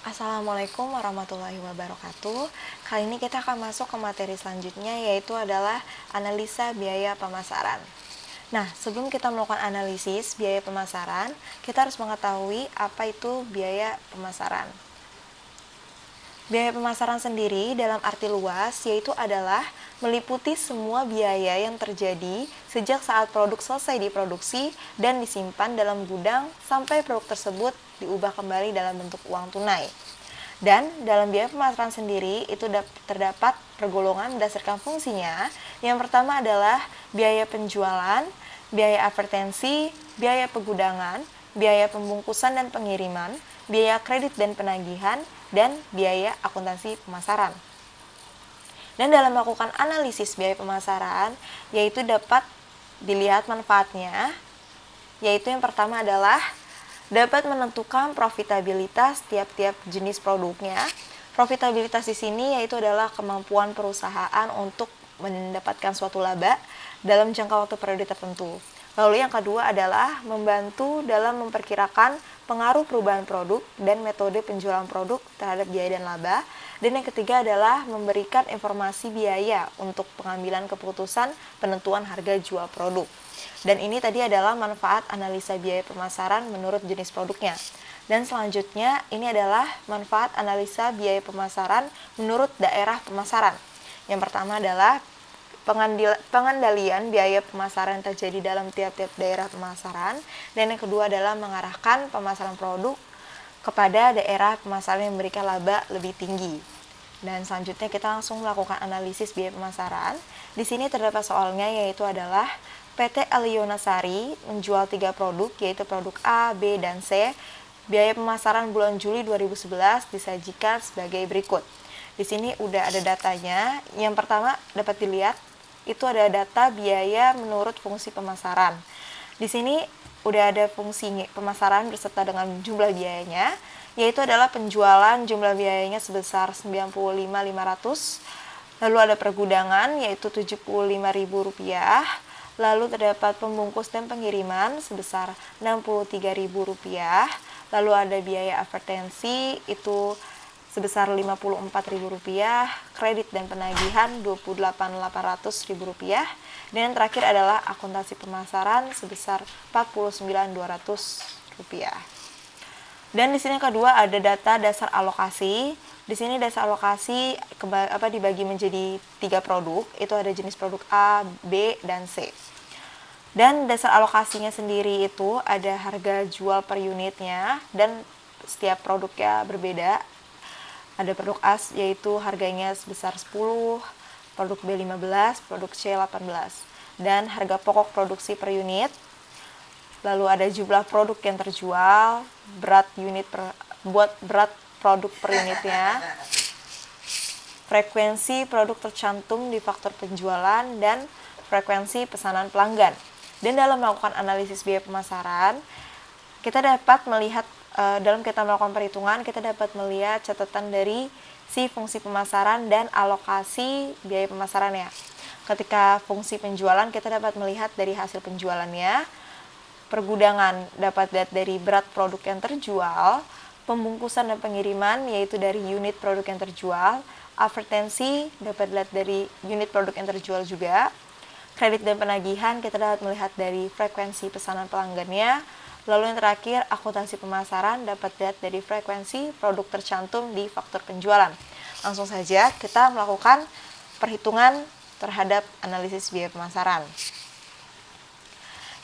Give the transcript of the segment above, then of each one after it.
Assalamualaikum warahmatullahi wabarakatuh. Kali ini kita akan masuk ke materi selanjutnya, yaitu adalah analisa biaya pemasaran. Nah, sebelum kita melakukan analisis biaya pemasaran, kita harus mengetahui apa itu biaya pemasaran. Biaya pemasaran sendiri dalam arti luas yaitu adalah meliputi semua biaya yang terjadi sejak saat produk selesai diproduksi dan disimpan dalam gudang sampai produk tersebut diubah kembali dalam bentuk uang tunai. Dan dalam biaya pemasaran sendiri itu terdapat pergolongan berdasarkan fungsinya. Yang pertama adalah biaya penjualan, biaya advertensi, biaya pegudangan, biaya pembungkusan dan pengiriman, biaya kredit dan penagihan, dan biaya akuntansi pemasaran. Dan dalam melakukan analisis biaya pemasaran, yaitu dapat dilihat manfaatnya, yaitu yang pertama adalah dapat menentukan profitabilitas tiap-tiap jenis produknya. Profitabilitas di sini yaitu adalah kemampuan perusahaan untuk mendapatkan suatu laba dalam jangka waktu periode tertentu. Lalu yang kedua adalah membantu dalam memperkirakan pengaruh perubahan produk dan metode penjualan produk terhadap biaya dan laba. Dan yang ketiga adalah memberikan informasi biaya untuk pengambilan keputusan penentuan harga jual produk. Dan ini tadi adalah manfaat analisa biaya pemasaran menurut jenis produknya. Dan selanjutnya ini adalah manfaat analisa biaya pemasaran menurut daerah pemasaran. Yang pertama adalah pengendalian biaya pemasaran yang terjadi dalam tiap-tiap daerah pemasaran, dan yang kedua adalah mengarahkan pemasaran produk kepada daerah pemasaran yang memberikan laba lebih tinggi. Dan selanjutnya kita langsung melakukan analisis biaya pemasaran. Di sini terdapat soalnya, yaitu adalah PT Alionasari menjual 3 produk, yaitu produk A, B, dan C. Biaya pemasaran bulan Juli 2011 disajikan sebagai berikut. Di sini udah ada datanya. Yang pertama dapat dilihat itu ada data biaya menurut fungsi pemasaran. Di sini udah ada fungsi pemasaran beserta dengan jumlah biayanya, yaitu adalah penjualan jumlah biayanya sebesar 95.500. Lalu ada pergudangan yaitu Rp75.000. Lalu terdapat pembungkus dan pengiriman sebesar Rp63.000. Lalu ada biaya advertensi itu sebesar Rp54.000, kredit dan penagihan Rp28.800.000, dan yang terakhir adalah akuntansi pemasaran sebesar Rp49.200. Dan di sini kedua ada data dasar alokasi. Di sini dasar alokasi dibagi menjadi 3 produk, itu ada jenis produk A, B, dan C. Dan dasar alokasinya sendiri itu ada harga jual per unitnya, dan setiap produknya berbeda. Ada produk A yaitu harganya sebesar 10, produk B 15, produk C 18. Dan harga pokok produksi per unit. Lalu ada jumlah produk yang terjual, berat produk per unitnya, frekuensi produk tercantum di faktur penjualan, dan frekuensi pesanan pelanggan. Dan dalam melakukan analisis biaya pemasaran, kita dapat melihat dalam kita melakukan perhitungan, kita dapat melihat catatan dari si fungsi pemasaran dan alokasi biaya pemasarannya. Ketika fungsi penjualan, kita dapat melihat dari hasil penjualannya. Pergudangan dapat dilihat dari berat produk yang terjual. Pembungkusan dan pengiriman yaitu dari unit produk yang terjual. Advertensi dapat dilihat dari unit produk yang terjual juga. Kredit dan penagihan kita dapat melihat dari frekuensi pesanan pelanggannya. Lalu yang terakhir, akuntansi pemasaran dapat dilihat dari frekuensi produk tercantum di faktur penjualan. Langsung saja kita melakukan perhitungan terhadap analisis biaya pemasaran.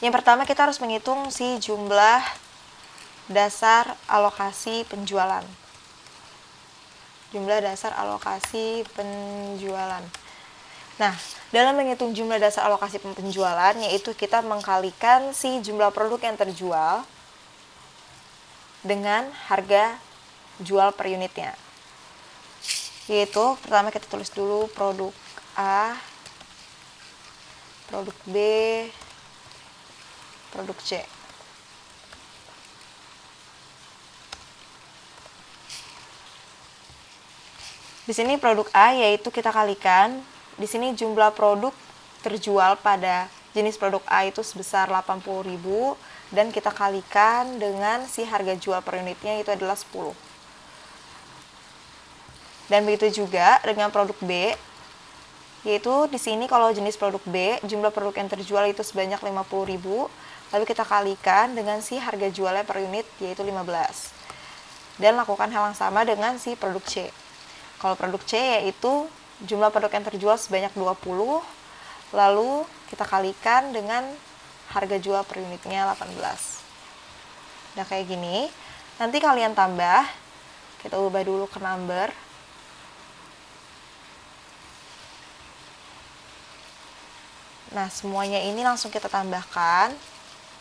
Yang pertama kita harus menghitung si jumlah dasar alokasi penjualan. Jumlah dasar alokasi penjualan. Nah, dalam menghitung jumlah dasar alokasi penjualan, yaitu kita mengkalikan si jumlah produk yang terjual dengan harga jual per unitnya. Yaitu, pertama kita tulis dulu produk A, produk B, produk C. Di sini produk A yaitu kita kalikan. Di sini jumlah produk terjual pada jenis produk A itu sebesar 80.000 dan kita kalikan dengan si harga jual per unitnya itu adalah 10. Dan begitu juga dengan produk B, yaitu di sini kalau jenis produk B, jumlah produk yang terjual itu sebanyak 50.000, lalu kita kalikan dengan si harga jualnya per unit yaitu 15. Dan lakukan hal yang sama dengan si produk C. Kalau produk C yaitu jumlah produk yang terjual sebanyak 20, lalu kita kalikan dengan harga jual per unitnya 18. Nah kayak gini, nanti kalian tambah, kita ubah dulu ke number. Nah, semuanya ini langsung kita tambahkan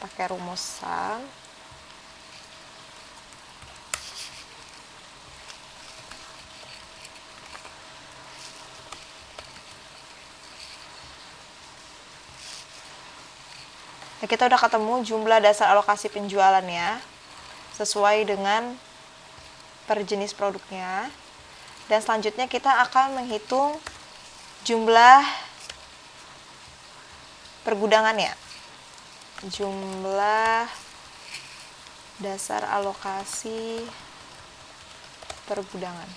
pakai rumusan. Nah, kita udah ketemu jumlah dasar alokasi penjualannya sesuai dengan per jenis produknya. Dan selanjutnya kita akan menghitung jumlah pergudangannya. Jumlah dasar alokasi pergudangan.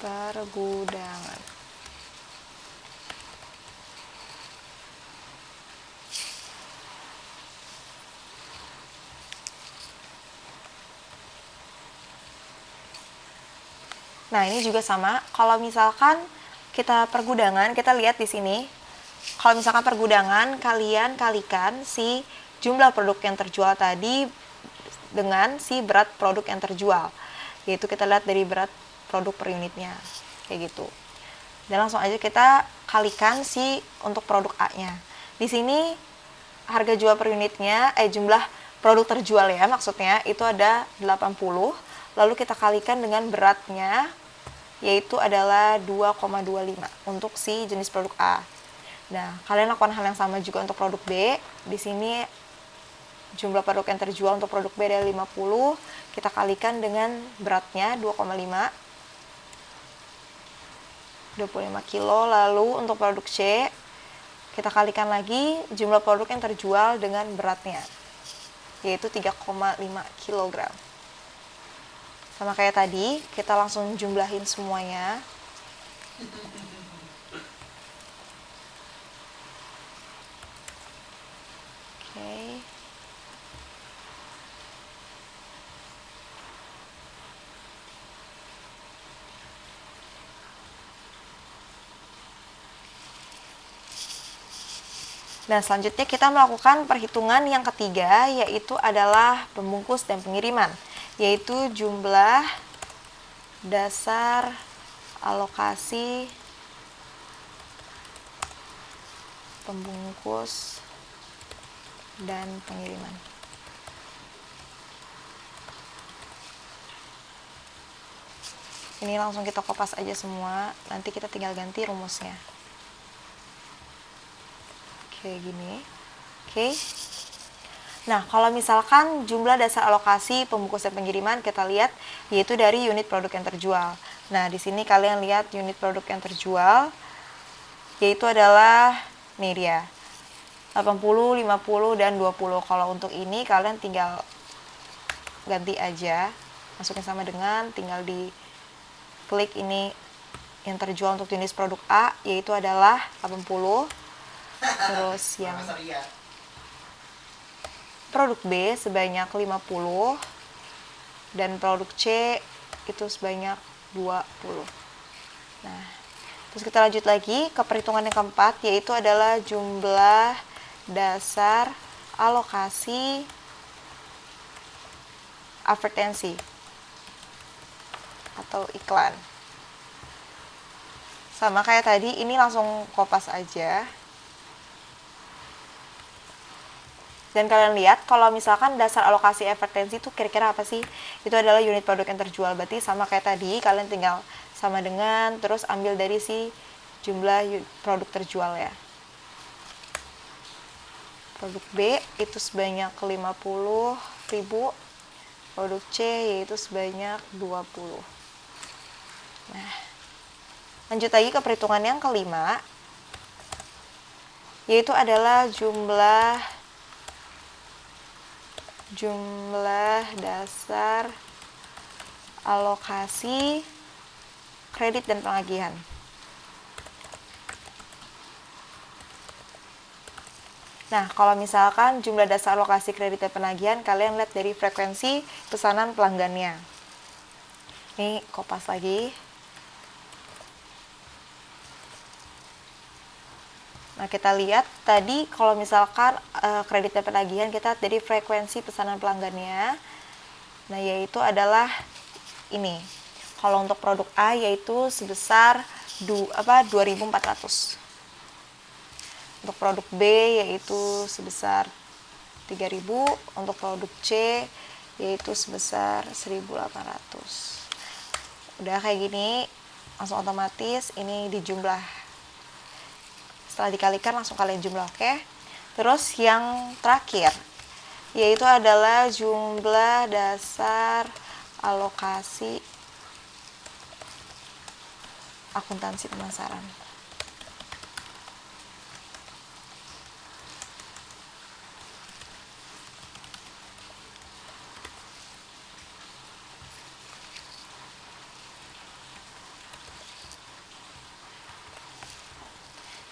Pergudangan. Nah, ini juga sama. Kalau misalkan kita pergudangan, kita lihat di sini. Kalau misalkan pergudangan, kalian kalikan si jumlah produk yang terjual tadi dengan si berat produk yang terjual. Yaitu kita lihat dari berat produk per unitnya. Kayak gitu. Dan langsung aja kita kalikan si untuk produk A-nya. Di sini harga jual per unitnya, jumlah produk terjual ya maksudnya, itu ada 80. Lalu kita kalikan dengan beratnya, yaitu adalah 2,25 untuk si jenis produk A. Nah, kalian lakukan hal yang sama juga untuk produk B. Di sini jumlah produk yang terjual untuk produk B adalah 50. Kita kalikan dengan beratnya 2,5. 25 kilo. Lalu untuk produk C, kita kalikan lagi jumlah produk yang terjual dengan beratnya, yaitu 3,5 kg. Sama kayak tadi, kita langsung jumlahin semuanya. Oke. Dan selanjutnya kita melakukan perhitungan yang ketiga, yaitu adalah pembungkus dan pengiriman, yaitu jumlah dasar alokasi pembungkus dan pengiriman. Ini langsung kita kopas aja semua, nanti kita tinggal ganti rumusnya. Kayak gini. Oke. Nah, kalau misalkan jumlah dasar alokasi pembungkus dan pengiriman kita lihat yaitu dari unit produk yang terjual. Nah, di sini kalian lihat unit produk yang terjual yaitu adalah nih dia. 80, 50 dan 20. Kalau untuk ini kalian tinggal ganti aja. Masukin sama dengan tinggal di klik ini yang terjual untuk jenis produk A yaitu adalah 80. Terus yang produk B sebanyak 50 dan produk C itu sebanyak 20. Nah, terus kita lanjut lagi ke perhitungan yang keempat, yaitu adalah jumlah dasar alokasi advertensi atau iklan. Sama kayak tadi, ini langsung kopas aja. Dan kalian lihat kalau misalkan dasar alokasi advertensi itu kira-kira apa sih? Itu adalah unit produk yang terjual. Berarti sama kayak tadi, kalian tinggal sama dengan terus ambil dari si jumlah produk terjual ya. Produk B itu sebanyak 50.000. Produk C yaitu sebanyak 20. Nah, lanjut lagi ke perhitungan yang kelima, yaitu adalah jumlah jumlah dasar alokasi kredit dan penagihan. Nah, kalau misalkan jumlah dasar alokasi kredit dan penagihan, kalian lihat dari frekuensi pesanan pelanggannya. Ini kopas lagi. Nah, kita lihat tadi kalau misalkan kredit dan penagihan, kita lihat dari frekuensi pesanan pelanggannya. Nah, yaitu adalah ini. Kalau untuk produk A yaitu sebesar 2.400. Untuk produk B yaitu sebesar 3.000, untuk produk C yaitu sebesar 1.800. Udah kayak gini, langsung otomatis ini dijumlah. Setelah dikalikan langsung kalian jumlah, oke? Terus yang terakhir yaitu adalah jumlah dasar alokasi akuntansi pemasaran.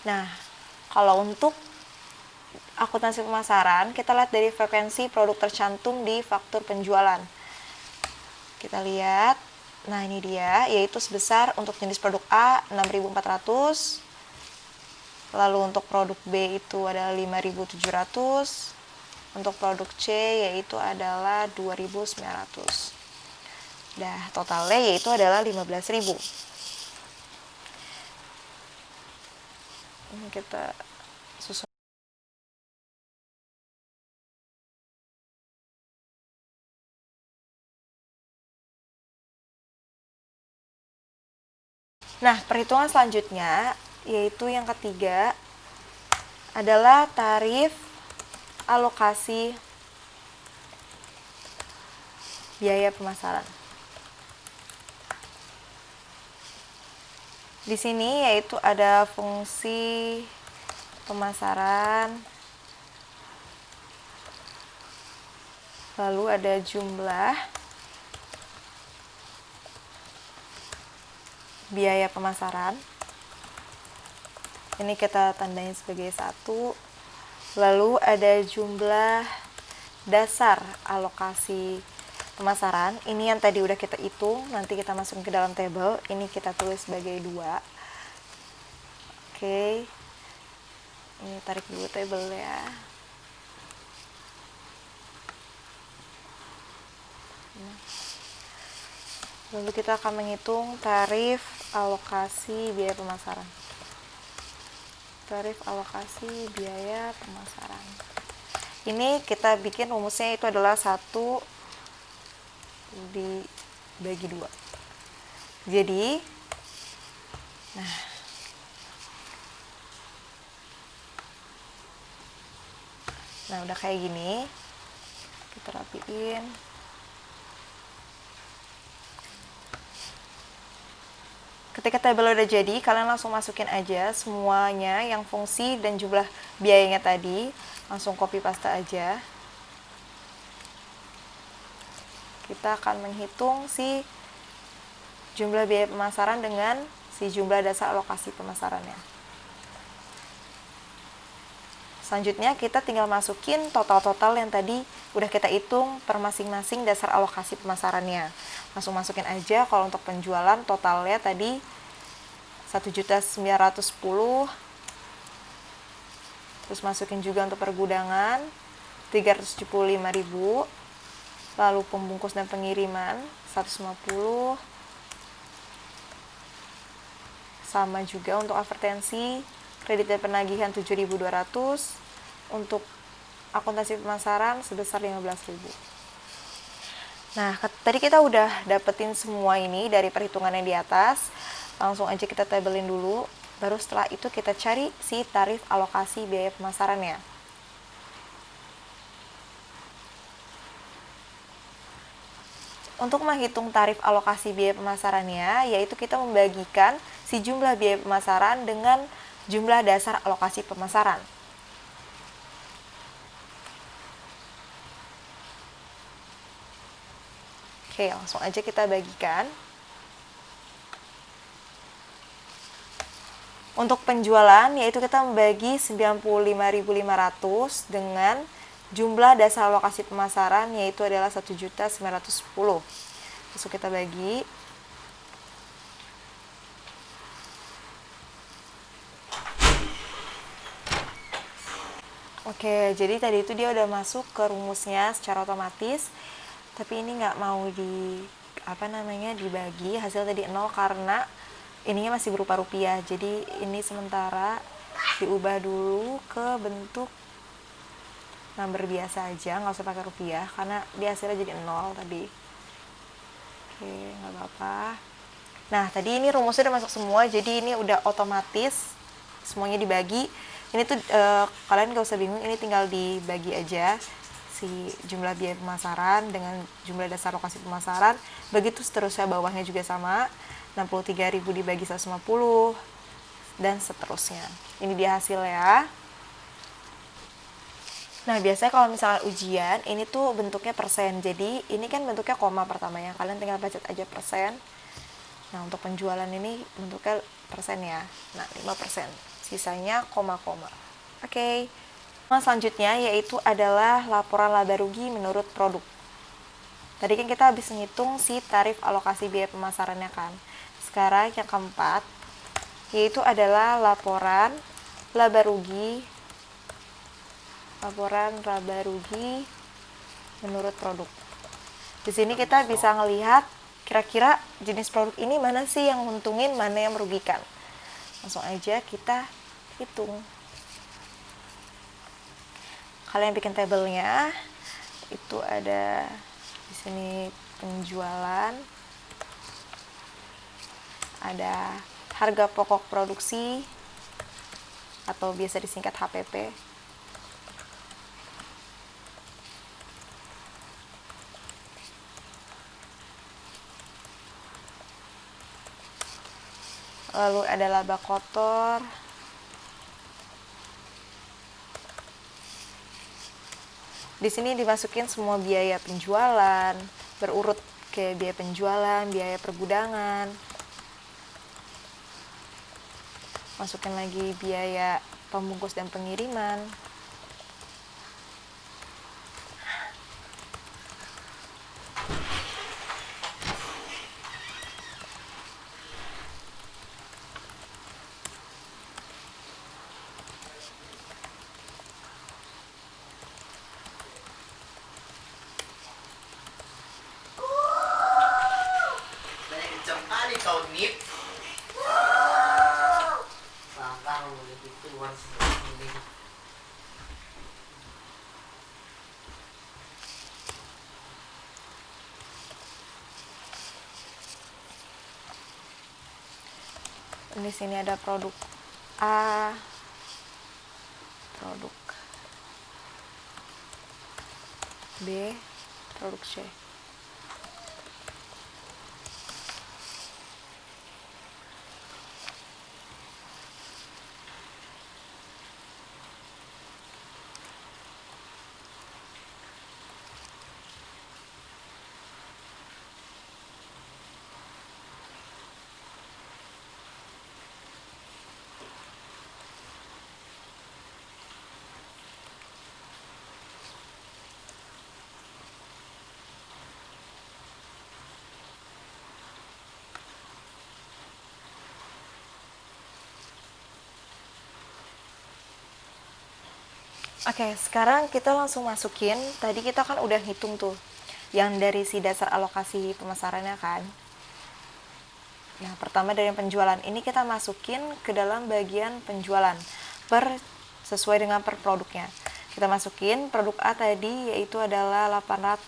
Nah, kalau untuk akuntansi pemasaran, kita lihat dari frekuensi produk tercantum di faktur penjualan. Kita lihat, nah ini dia, yaitu sebesar untuk jenis produk A 6.400, lalu untuk produk B itu adalah 5.700, untuk produk C yaitu adalah 2.900. Nah, totalnya yaitu adalah 15.000. Ini kita susun. Nah, perhitungan selanjutnya yaitu yang ketiga adalah tarif alokasi biaya pemasaran. Di sini yaitu ada fungsi pemasaran, lalu ada jumlah biaya pemasaran. Ini kita tandain sebagai 1. Lalu ada jumlah dasar alokasi pemasaran. Ini yang tadi udah kita hitung, nanti kita masukin ke dalam table. Ini kita tulis sebagai 2. Oke. Ini tarik dulu table ya. Lalu kita akan menghitung tarif alokasi biaya pemasaran. Tarif alokasi biaya pemasaran. Ini kita bikin rumusnya itu adalah 1 dibagi 2. Jadi, nah udah kayak gini. Kita rapiin. Ketika tabel udah jadi, kalian langsung masukin aja semuanya yang fungsi dan jumlah biayanya tadi. Langsung copy paste aja. Kita akan menghitung si jumlah biaya pemasaran dengan si jumlah dasar alokasi pemasarannya. Selanjutnya kita tinggal masukin total-total yang tadi udah kita hitung per masing-masing dasar alokasi pemasarannya. Langsung masukin aja. Kalau untuk penjualan totalnya tadi 1.910.000. Terus masukin juga untuk pergudangan 375.000. Lalu pembungkus dan pengiriman 150. Sama juga untuk advertensi, kredit dan penagihan 7.200. Untuk akuntansi pemasaran sebesar 15.000. Nah, tadi kita udah dapetin semua ini dari perhitungan yang di atas. Langsung aja kita tabelin dulu. Baru setelah itu kita cari si tarif alokasi biaya pemasarannya. Untuk menghitung tarif alokasi biaya pemasarannya, yaitu kita membagikan si jumlah biaya pemasaran dengan jumlah dasar alokasi pemasaran. Oke, langsung aja kita bagikan. Untuk penjualan, yaitu kita membagi 95.500 dengan jumlah dasar alokasi pemasaran, yaitu adalah 1.910. Langsung kita bagi. Oke, jadi tadi itu dia udah masuk ke rumusnya secara otomatis, tapi ini nggak mau dibagi hasil tadi 0 karena ininya masih berupa rupiah. Jadi ini sementara diubah dulu ke bentuk number biasa aja, nggak usah pakai rupiah karena dia hasilnya jadi 0 tadi. Oke, nggak apa-apa. Nah, tadi ini rumusnya udah masuk semua, jadi ini udah otomatis semuanya dibagi. Ini tuh kalian gak usah bingung, ini tinggal dibagi aja si jumlah biaya pemasaran dengan jumlah dasar alokasi pemasaran. Begitu seterusnya, bawahnya juga sama, 63.000 dibagi 150 dan seterusnya. Ini dia hasil ya. Nah, biasanya kalau misalnya ujian, ini tuh bentuknya persen. Jadi, ini kan bentuknya koma pertamanya. Kalian tinggal baca aja persen. Nah, untuk penjualan ini bentuknya persen ya. Nah, 5%. Sisanya koma-koma. Oke. Nah, selanjutnya yaitu adalah laporan laba rugi menurut produk. Tadi kan kita habis menghitung si tarif alokasi biaya pemasarannya kan. Sekarang yang keempat yaitu adalah laporan laba rugi menurut produk. Di sini kita bisa ngelihat kira-kira jenis produk ini mana sih yang nguntungin, mana yang merugikan. Langsung aja kita hitung. Kalian bikin tabelnya. Itu ada di sini penjualan. Ada harga pokok produksi atau biasa disingkat HPP. Lalu ada laba kotor. Di sini dimasukin semua biaya penjualan, berurut ke biaya penjualan, biaya pergudangan. Masukin lagi biaya pembungkus dan pengiriman. Di sini ada produk A, produk B, produk C. Oke, sekarang kita langsung masukin. Tadi kita kan udah hitung tuh yang dari si dasar alokasi pemasarannya kan. Nah, pertama dari penjualan ini kita masukin ke dalam bagian penjualan sesuai dengan per produknya. Kita masukin produk A tadi yaitu adalah 800.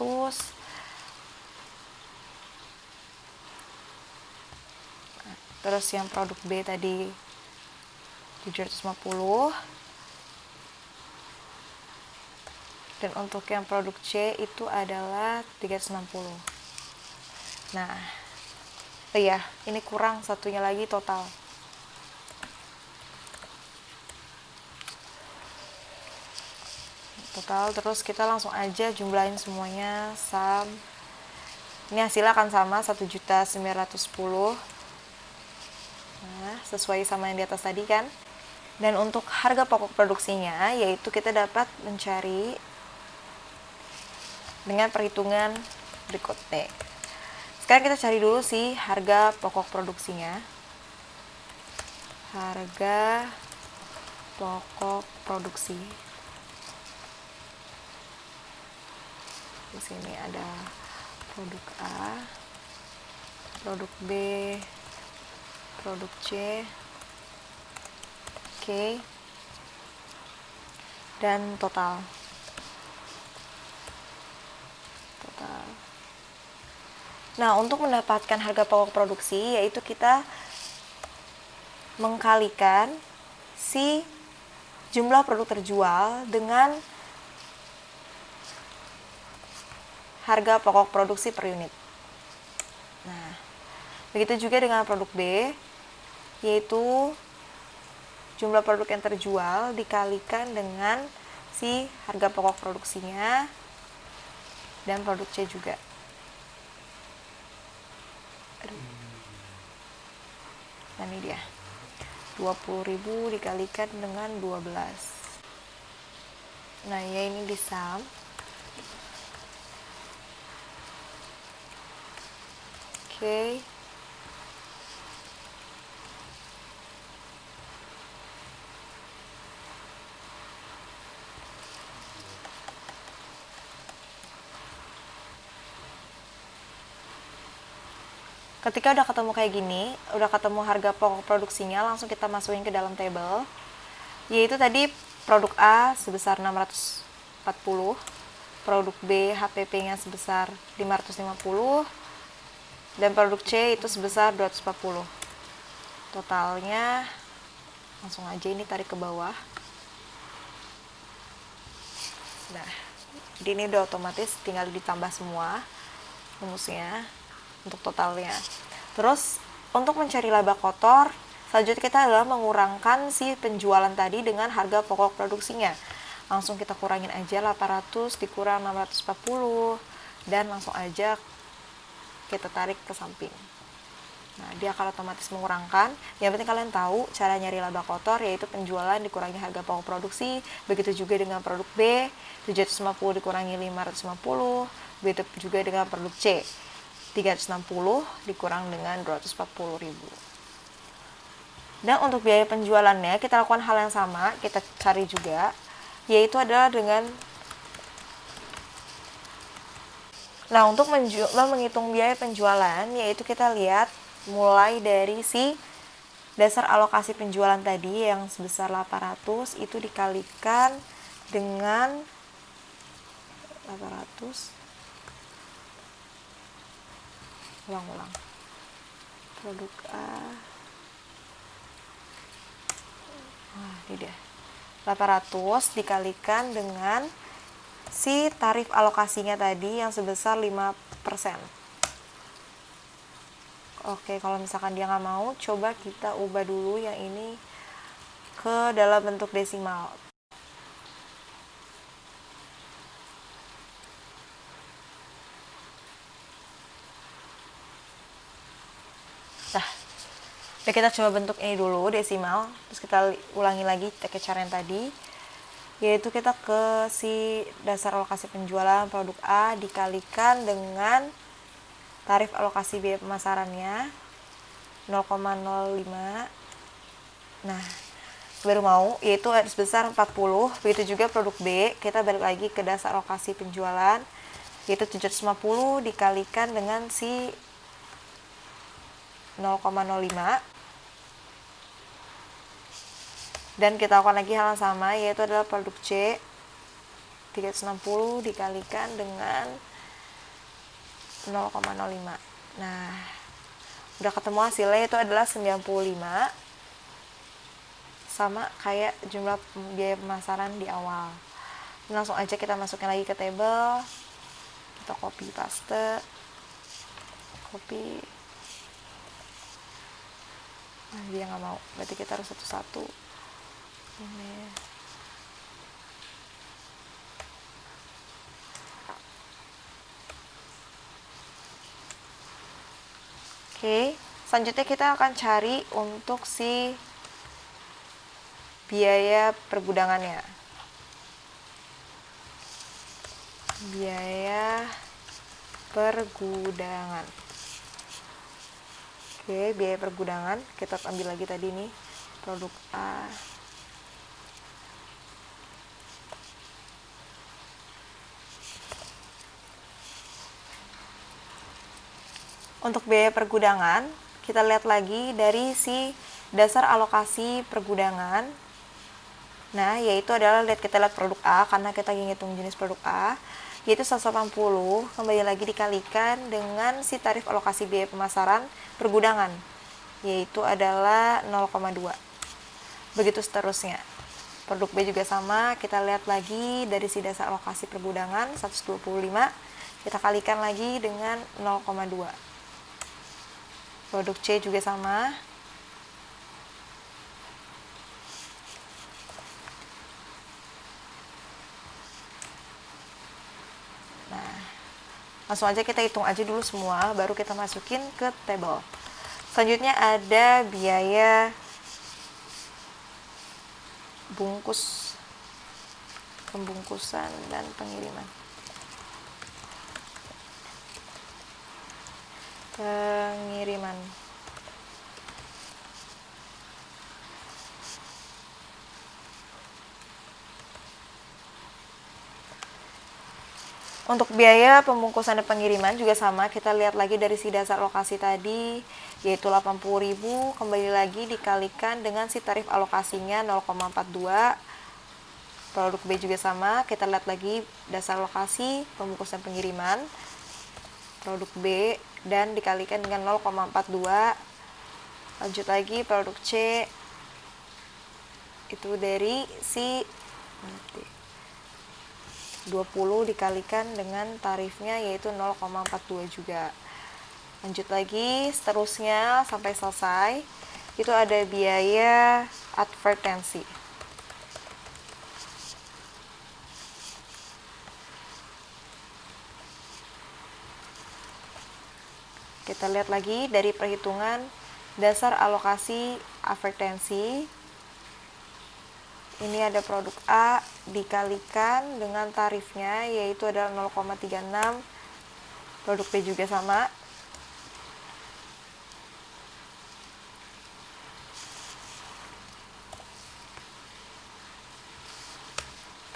Terus yang produk B tadi 750. Dan untuk yang produk C itu adalah 360. Nah, iya, ini kurang satunya lagi total. Total, terus kita langsung aja jumlahin semuanya, sum Ini hasilnya akan sama 1.910.000. Nah, sesuai sama yang di atas tadi kan. Dan untuk harga pokok produksinya, yaitu kita dapat mencari dengan perhitungan berikut nih. Sekarang kita cari dulu sih harga pokok produksinya. Harga pokok produksi. Di sini ada produk A, produk B, produk C, oke, dan total. Nah, untuk mendapatkan harga pokok produksi, yaitu kita mengkalikan si jumlah produk terjual dengan harga pokok produksi per unit. Nah, begitu juga dengan produk B, yaitu jumlah produk yang terjual dikalikan dengan si harga pokok produksinya dan produk C juga. Nah, ini dia. 20.000 dikalikan dengan 12. Nah, ya ini di sum. Oke. Ketika udah ketemu kayak gini, udah ketemu harga pokok produksinya, langsung kita masukin ke dalam table. Yaitu tadi produk A sebesar 640, produk B HPP-nya sebesar 550, dan produk C itu sebesar 240. Totalnya langsung aja ini tarik ke bawah. Nah, jadi ini udah otomatis tinggal ditambah semua rumusnya untuk totalnya. Terus untuk mencari laba kotor, selanjutnya kita adalah mengurangkan si penjualan tadi dengan harga pokok produksinya. Langsung kita kurangin aja 800 dikurang 640 dan langsung aja kita tarik ke samping. Nah, dia akan otomatis mengurangkan. Yang penting kalian tahu cara nyari laba kotor, yaitu penjualan dikurangi harga pokok produksi. Begitu juga dengan produk B, 750 dikurangi 550. Begitu juga dengan produk C, 360 dikurang dengan 240.000. Dan untuk biaya penjualannya kita lakukan hal yang sama, kita cari juga, yaitu adalah dengan untuk menghitung biaya penjualan, yaitu kita lihat mulai dari si dasar alokasi penjualan tadi yang sebesar 800 itu dikalikan dengan 800 ulang produk A. Ini dia. 800 dikalikan dengan si tarif alokasinya tadi yang sebesar 5%. Oke, kalau misalkan dia nggak mau, coba kita ubah dulu yang ini ke dalam bentuk desimal. Nah, kita coba bentuk ini dulu desimal, terus kita ulangi lagi pakai cara yang tadi, yaitu kita ke si dasar alokasi penjualan produk A dikalikan dengan tarif alokasi biaya pemasarannya 0,05. Nah, baru mau, yaitu sebesar 40. Begitu juga produk B, kita balik lagi ke dasar alokasi penjualan, yaitu 750 dikalikan dengan si 0,05. Dan kita lakukan lagi hal yang sama, yaitu adalah produk C, 360 dikalikan dengan 0,05. Nah, udah ketemu hasilnya, itu adalah 95, sama kayak jumlah biaya pemasaran di awal. Langsung aja kita masukin lagi ke table, kita copy paste, copy. Nah, dia nggak mau, berarti kita harus satu-satu. Ini. Oke, selanjutnya kita akan cari untuk si biaya pergudangannya. Biaya pergudangan. Oke, biaya pergudangan kita ambil lagi tadi nih, produk A. Untuk biaya pergudangan, kita lihat lagi dari si dasar alokasi pergudangan. Nah, yaitu adalah kita lihat produk A, karena kita ngitung jenis produk A, yaitu 180, kembali lagi dikalikan dengan si tarif alokasi biaya pemasaran pergudangan, yaitu adalah 0,2. Begitu seterusnya. Produk B juga sama, kita lihat lagi dari si dasar alokasi pergudangan 125, kita kalikan lagi dengan 0,2. Produk C juga sama. Nah, langsung aja kita hitung aja dulu semua, baru kita masukin ke tabel. Selanjutnya ada biaya pembungkusan dan pengiriman. Untuk biaya pembungkusan dan pengiriman juga sama, kita lihat lagi dari si dasar alokasi tadi, yaitu 80.000, kembali lagi dikalikan dengan si tarif alokasinya 0,42. Produk B juga sama, kita lihat lagi dasar alokasi pembungkusan pengiriman produk B dan dikalikan dengan 0,42. Lanjut lagi produk C, itu dari si 20 dikalikan dengan tarifnya yaitu 0,42 juga. Lanjut lagi seterusnya sampai selesai. Itu ada biaya advertensi. Kita lihat lagi dari perhitungan dasar alokasi advertensi. Ini ada produk A dikalikan dengan tarifnya yaitu adalah 0,36. Produk B juga sama.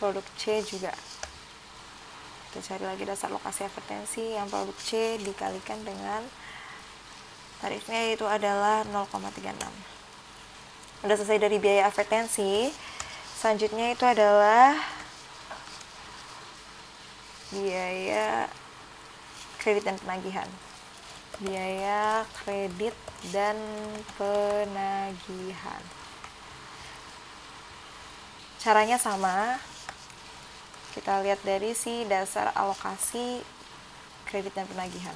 Produk C juga. Kita cari lagi dasar alokasi advertensi yang produk C dikalikan dengan tarifnya yaitu adalah 0,36. Udah selesai dari biaya advertensi. Selanjutnya itu adalah biaya kredit dan penagihan. Biaya kredit dan penagihan. Caranya sama. Kita lihat dari si dasar alokasi kredit dan penagihan.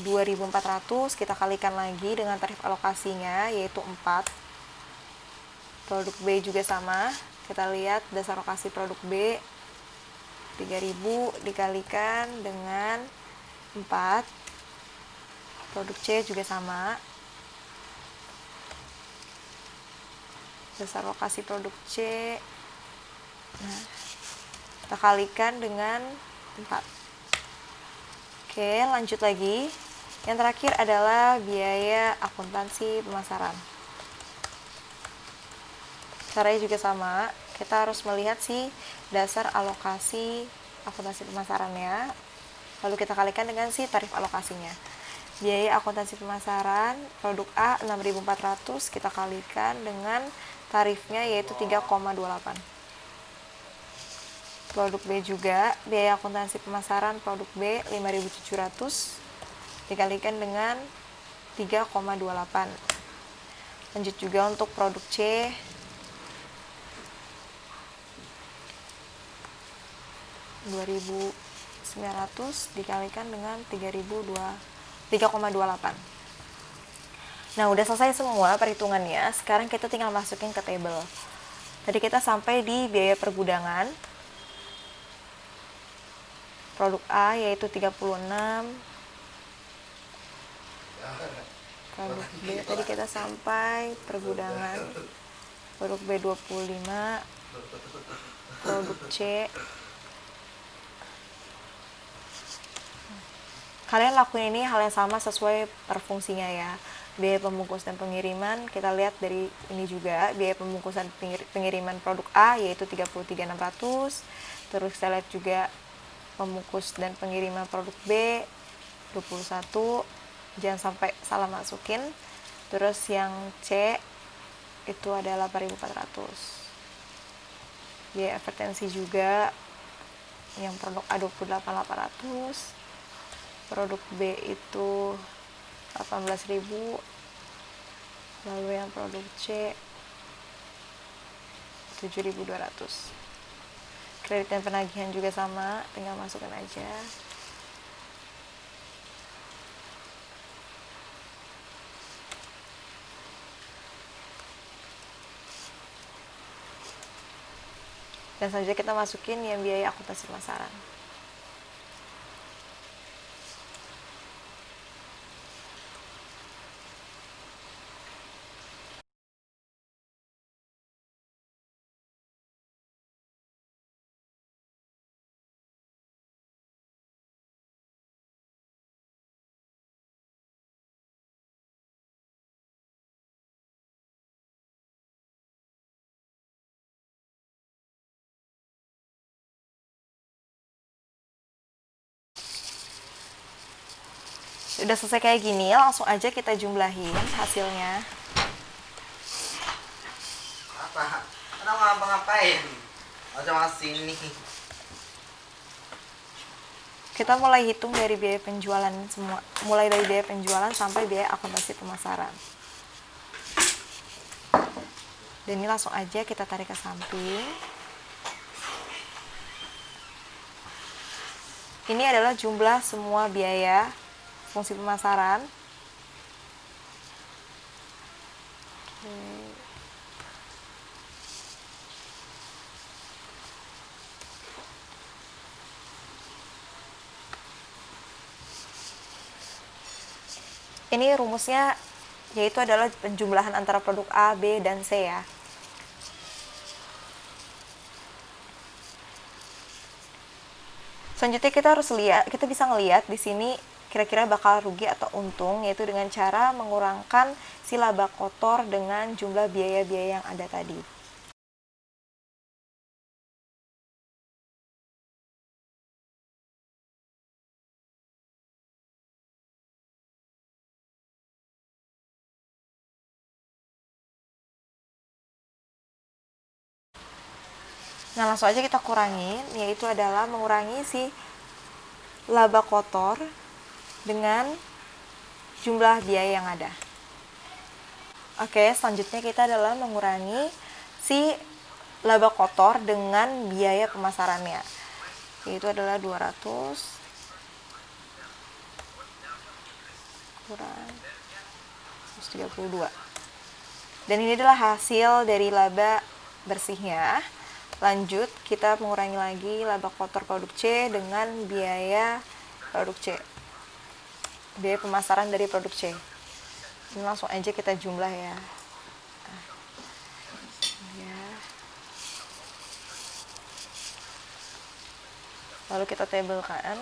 2.400 kita kalikan lagi dengan tarif alokasinya yaitu 4. Produk B juga sama, kita lihat dasar alokasi produk B 3.000 dikalikan dengan 4. Produk C juga sama, dasar alokasi produk C, nah, kita kalikan dengan 4. Oke, lanjut lagi. Yang terakhir adalah biaya akuntansi pemasaran. Caranya juga sama, kita harus melihat si dasar alokasi akuntansi pemasarannya, lalu kita kalikan dengan si tarif alokasinya. Biaya akuntansi pemasaran produk A 6.400 kita kalikan dengan tarifnya yaitu 3,28. Produk B juga, biaya akuntansi pemasaran produk B 5.700 dikalikan dengan 3,28. Lanjut juga untuk produk C, Rp2.900 dikalikan dengan 3,28. Nah, udah selesai semua perhitungannya. Sekarang kita tinggal masukin ke tabel. Tadi kita sampai di biaya pergudangan. produk A yaitu 36, produk B tadi kita sampai pergudangan, produk B 25, produk C. Kalian lakuin ini hal yang sama sesuai per fungsinya ya. Biaya pembungkus dan pengiriman, kita lihat dari ini juga, biaya pembungkusan pengiriman produk A yaitu 33.600. Terus kita lihat juga pembungkus dan pengiriman produk B 21. Jangan sampai salah masukin. Terus yang C itu adalah 8.400. Biaya advertensi juga yang produk A 28.800. Produk B itu 18.000. Lalu yang produk C 7.200. Kredit dan penagihan juga sama, tinggal masukkan aja. Dan selanjutnya kita masukin yang biaya akuntansi pemasaran. Udah selesai kayak gini, langsung aja kita jumlahin hasilnya. Apa? Kenapa ngapa-ngapain? Macam sini. Kita mulai hitung dari biaya penjualan semua, mulai dari biaya penjualan sampai biaya akuntansi pemasaran. Dan ini langsung aja kita tarik ke samping. Ini adalah jumlah semua biaya fungsi pemasaran. Ini rumusnya yaitu adalah penjumlahan antara produk A, B, dan C ya. Selanjutnya kita bisa ngelihat di sini kira-kira bakal rugi atau untung, yaitu dengan cara mengurangkan si laba kotor dengan jumlah biaya-biaya yang ada tadi. Nah, langsung aja kita kurangin, yaitu adalah mengurangi si laba kotor dengan jumlah biaya yang ada. Oke, selanjutnya kita adalah mengurangi si laba kotor dengan biaya pemasarannya, yaitu adalah 200 kurang 132. Dan ini adalah hasil dari laba bersihnya. Lanjut, kita mengurangi lagi laba kotor produk C dengan biaya produk C, biaya pemasaran dari produk C. Ini langsung aja kita jumlah ya. Lalu kita tabelkan.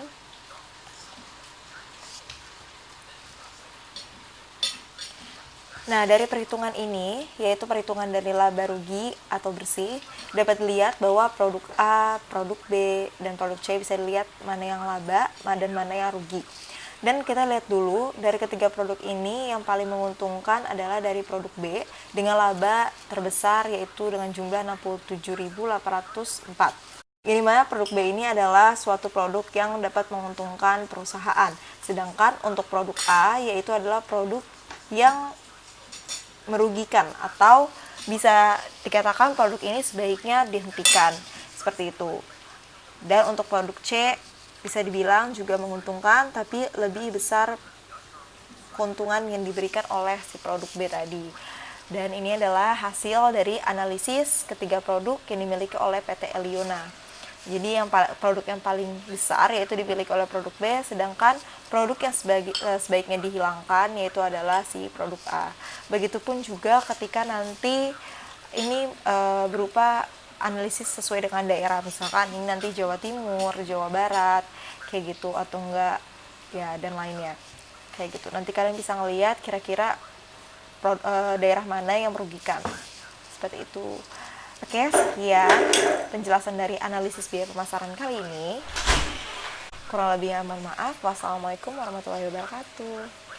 Nah, dari perhitungan ini, yaitu perhitungan dari laba rugi atau bersih, dapat dilihat bahwa produk A, produk B, dan produk C bisa dilihat mana yang laba dan mana yang rugi. Dan kita lihat dulu, dari ketiga produk ini yang paling menguntungkan adalah dari produk B dengan laba terbesar yaitu dengan jumlah 67.804. Ini mana produk B ini adalah suatu produk yang dapat menguntungkan perusahaan. Sedangkan untuk produk A yaitu adalah produk yang merugikan atau bisa dikatakan produk ini sebaiknya dihentikan, seperti itu. Dan untuk produk C bisa dibilang juga menguntungkan, tapi lebih besar keuntungan yang diberikan oleh si produk B tadi. Dan ini adalah hasil dari analisis ketiga produk yang dimiliki oleh PT Eliona. Jadi produk yang paling besar yaitu dimiliki oleh produk B, sedangkan produk yang sebaiknya dihilangkan yaitu adalah si produk A. Begitupun juga ketika nanti ini berupa analisis sesuai dengan daerah, misalkan ini nanti Jawa Timur, Jawa Barat, kayak gitu, atau enggak ya dan lainnya kayak gitu. Nanti kalian bisa ngelihat kira-kira daerah mana yang merugikan, seperti itu. Oke, sekian penjelasan dari analisis biaya pemasaran kali ini. Kurang lebihnya mohon maaf. Wassalamualaikum warahmatullahi wabarakatuh.